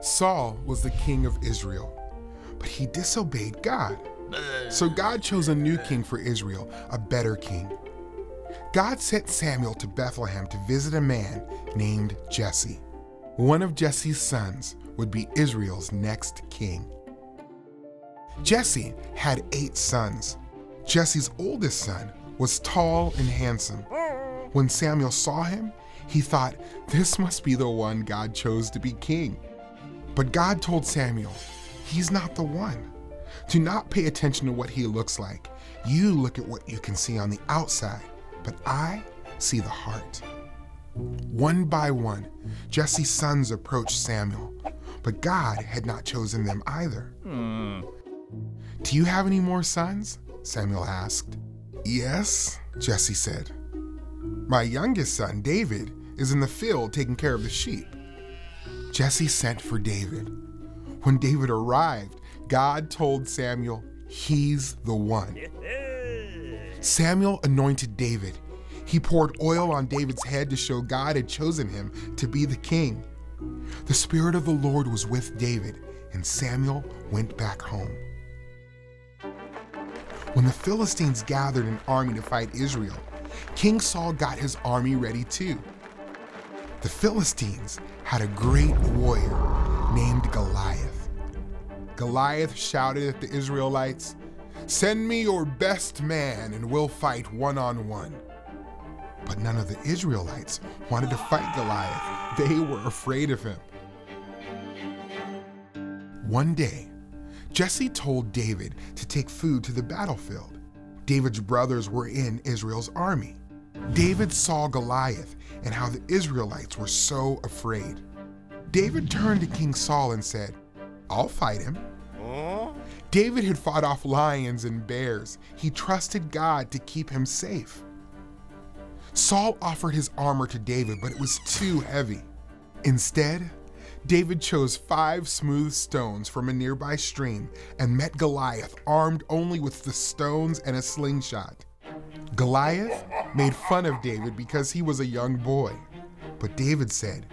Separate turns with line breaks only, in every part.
Saul was the king of Israel, but he disobeyed God. So God chose a new king for Israel, a better king. God sent Samuel to Bethlehem to visit a man named Jesse. One of Jesse's sons would be Israel's next king. Jesse had 8 sons. Jesse's oldest son was tall and handsome. When Samuel saw him, he thought, this must be the one God chose to be king. But God told Samuel, he's not the one. Do not pay attention to what he looks like. You look at what you can see on the outside, but I see the heart. One by one, Jesse's sons approached Samuel, but God had not chosen them either. Do you have any more sons? Samuel asked. Yes, Jesse said. My youngest son, David, is in the field taking care of the sheep. Jesse sent for David. When David arrived, God told Samuel, he's the one. Samuel anointed David. He poured oil on David's head to show God had chosen him to be the king. The Spirit of the Lord was with David, and Samuel went back home. When the Philistines gathered an army to fight Israel, King Saul got his army ready too. The Philistines had a great warrior named Goliath. Goliath shouted at the Israelites, "Send me your best man and we'll fight one-on-one." But none of the Israelites wanted to fight Goliath. They were afraid of him. One day, Jesse told David to take food to the battlefield. David's brothers were in Israel's army. David saw Goliath and how the Israelites were so afraid. David turned to King Saul and said, "I'll fight him." David had fought off lions and bears. He trusted God to keep him safe. Saul offered his armor to David, but it was too heavy. Instead, David chose 5 smooth stones from a nearby stream and met Goliath armed only with the stones and a slingshot. Goliath made fun of David because he was a young boy. But David said,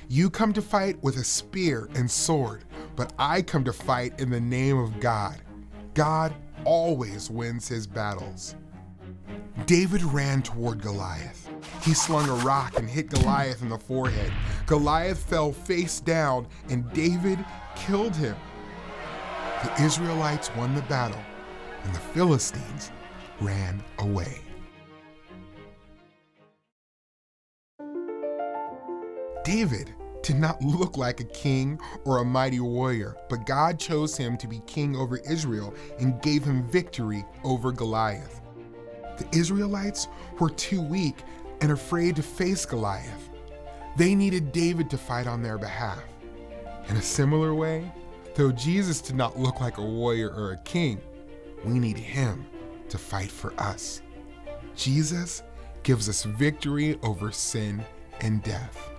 "You come to fight with a spear and sword, but I come to fight in the name of God. God always wins his battles." David ran toward Goliath. He slung a rock and hit Goliath in the forehead. Goliath fell face down, and David killed him. The Israelites won the battle, and the Philistines ran away. David did not look like a king or a mighty warrior, but God chose him to be king over Israel and gave him victory over Goliath. The Israelites were too weak and afraid to face Goliath. They needed David to fight on their behalf. In a similar way, though Jesus did not look like a warrior or a king, we need him to fight for us. Jesus gives us victory over sin and death.